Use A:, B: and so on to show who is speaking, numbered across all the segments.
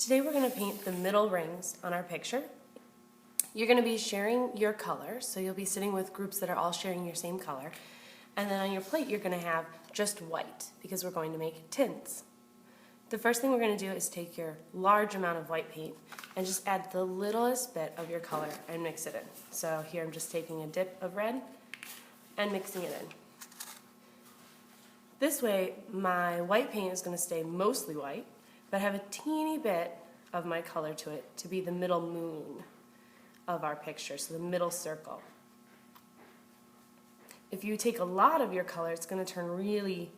A: Today we're going to paint the middle rings on our picture. You're going to be sharing your color, so you'll be sitting with groups that are all sharing your same color. And then on your plate you're going to have just white, because we're going to make tints. The first thing we're going to do is take your large amount of white paint and just add the littlest bit of your color and mix it in. So here I'm just taking a dip of red and mixing it in. This way my white paint is going to stay mostly white, but have a teeny bit of my color to it to be the middle moon of our picture, so the middle circle. If you take a lot of your color, it's going to turn really,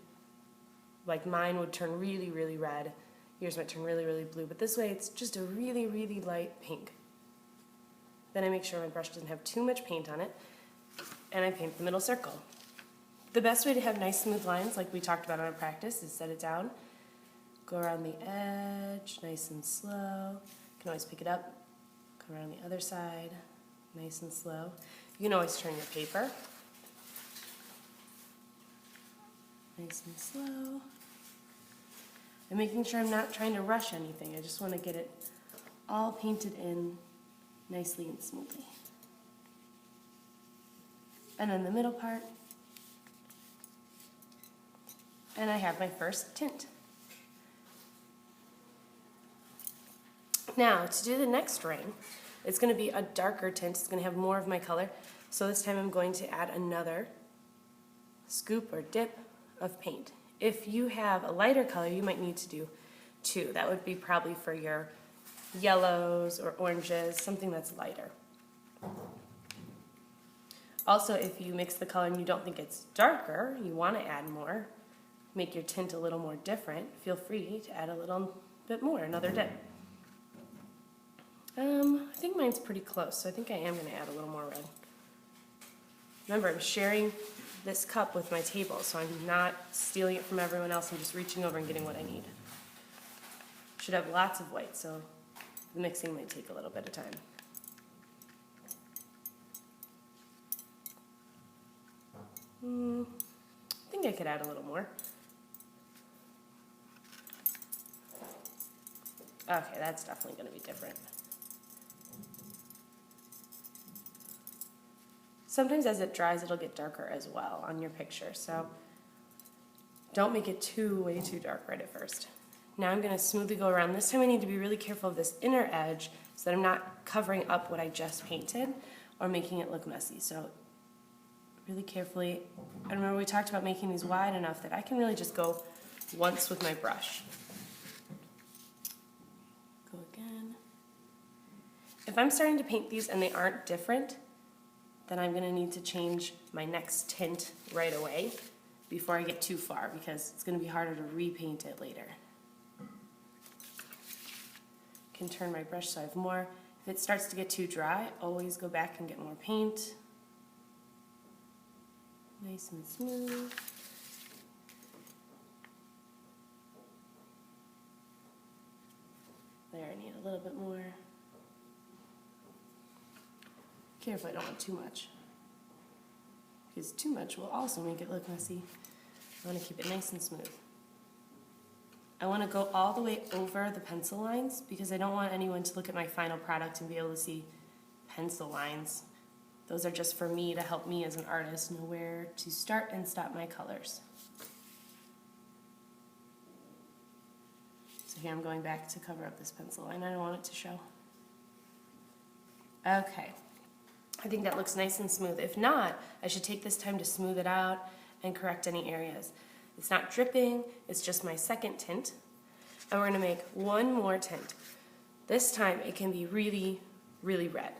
A: like mine would turn really, really red. Yours might turn really, really blue, but this way it's just a really, really light pink. Then I make sure my brush doesn't have too much paint on it, and I paint the middle circle. The best way to have nice smooth lines, like we talked about in our practice, is set it down, go around the edge, nice and slow. You can always pick it up, come around the other side, nice and slow. You can always turn your paper. Nice and slow. And making sure I'm not trying to rush anything. I just want to get it all painted in nicely and smoothly. And then the middle part. And I have my first tint. Now, to do the next ring, it's going to be a darker tint. It's going to have more of my color. So this time I'm going to add another scoop or dip of paint. If you have a lighter color, you might need to do two. That would be probably for your yellows or oranges, something that's lighter. Also, if you mix the color and you don't think it's darker, you want to add more, make your tint a little more different, feel free to add a little bit more, another dip. I think mine's pretty close, so I think I am going to add a little more red. Remember, I'm sharing this cup with my table, so I'm not stealing it from everyone else. I'm just reaching over and getting what I need. Should have lots of white, so the mixing might take a little bit of time. I think I could add a little more. Okay, that's definitely going to be different. Sometimes as it dries, it'll get darker as well on your picture, so don't make it way too dark right at first. Now I'm going to smoothly go around. This time I need to be really careful of this inner edge so that I'm not covering up what I just painted or making it look messy. So really carefully, and remember we talked about making these wide enough that I can really just go once with my brush. Go again. If I'm starting to paint these and they aren't different, then I'm going to need to change my next tint right away before I get too far, because it's going to be harder to repaint it later. I can turn my brush so I have more. If it starts to get too dry, always go back and get more paint. Nice and smooth. There, I need a little bit more. Careful, I don't want too much, because too much will also make it look messy. I want to keep it nice and smooth. I want to go all the way over the pencil lines because I don't want anyone to look at my final product and be able to see pencil lines. Those are just for me to help me as an artist know where to start and stop my colors. So here I'm going back to cover up this pencil line. I don't want it to show. Okay. I think that looks nice and smooth. If not, I should take this time to smooth it out and correct any areas. It's not dripping, it's just my second tint. And we're going to make one more tint. This time it can be really, really red.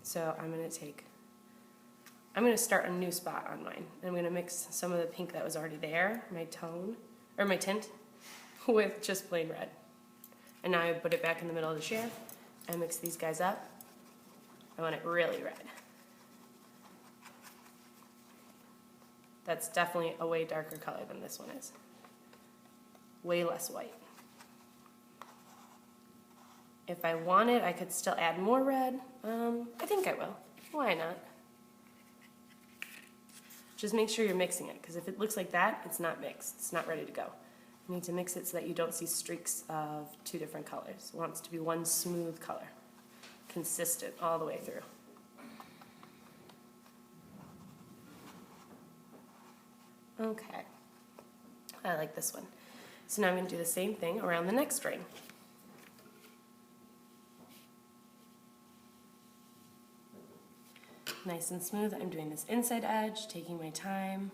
A: So I'm going to start a new spot on mine. I'm going to mix some of the pink that was already there, my tint, with just plain red. And now I put it back in the middle of the share and mix these guys up. I want it really red. That's definitely a way darker color than this one is. Way less white. If I wanted, I could still add more red. I think I will. Why not? Just make sure you're mixing it, because if it looks like that, it's not mixed. It's not ready to go. You need to mix it so that you don't see streaks of two different colors. It wants to be one smooth color, consistent all the way through. Okay, I like this one. So now I'm going to do the same thing around the next ring. Nice and smooth. I'm doing this inside edge, taking my time.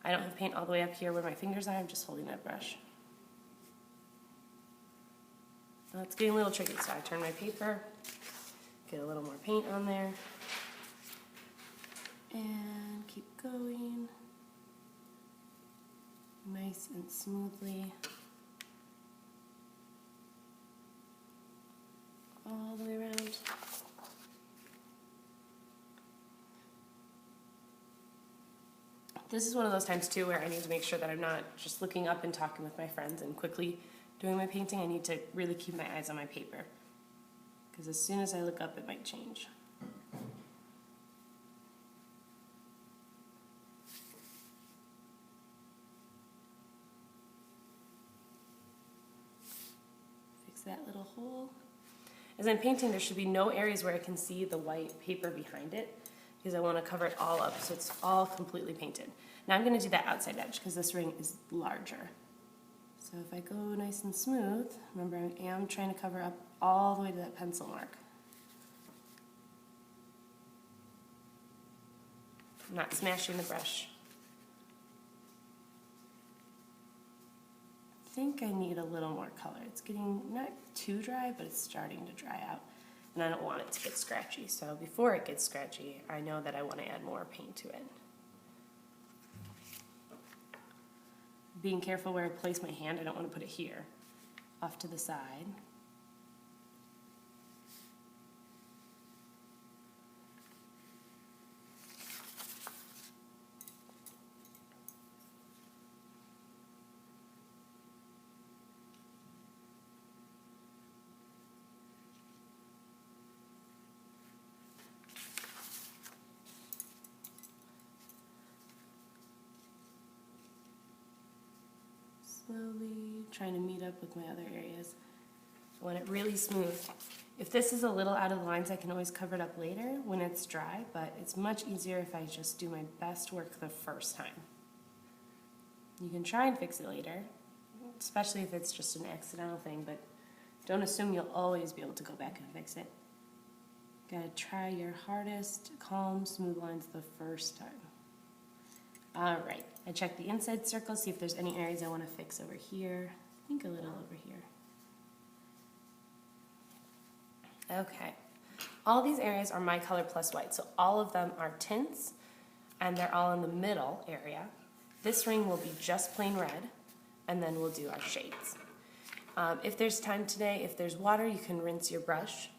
A: I don't have paint all the way up here where my fingers are, I'm just holding that brush. Now it's getting a little tricky, so I turn my paper, get a little more paint on there, and keep going. Nice and smoothly. All the way around. This is one of those times too where I need to make sure that I'm not just looking up and talking with my friends and quickly doing my painting. I need to really keep my eyes on my paper, because as soon as I look up it might change. Fix that little hole. As I'm painting, there should be no areas where I can see the white paper behind it, because I want to cover it all up so it's all completely painted. Now I'm going to do that outside edge because this ring is larger. So if I go nice and smooth, remember I am trying to cover up all the way to that pencil mark. I'm not smashing the brush. I think I need a little more color. It's getting not too dry, but it's starting to dry out. And I don't want it to get scratchy. So before it gets scratchy, I know that I want to add more paint to it. Being careful where I place my hand, I don't want to put it here, off to the side. Slowly trying to meet up with my other areas. I want it really smooth. If this is a little out of the lines, I can always cover it up later when it's dry, but it's much easier if I just do my best work the first time. You can try and fix it later, especially if it's just an accidental thing, but don't assume you'll always be able to go back and fix it. Gotta try your hardest, calm, smooth lines the first time. Alright, I check the inside circle, see if there's any areas I want to fix over here. I think a little over here. Okay, all these areas are my color plus white, so all of them are tints, and they're all in the middle area. This ring will be just plain red, and then we'll do our shades. If there's time today, if there's water, you can rinse your brush,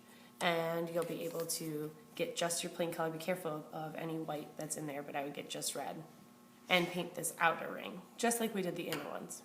A: and you'll be able to get just your plain color. Be careful of any white that's in there, but I would get just red. And paint this outer ring, just like we did the inner ones.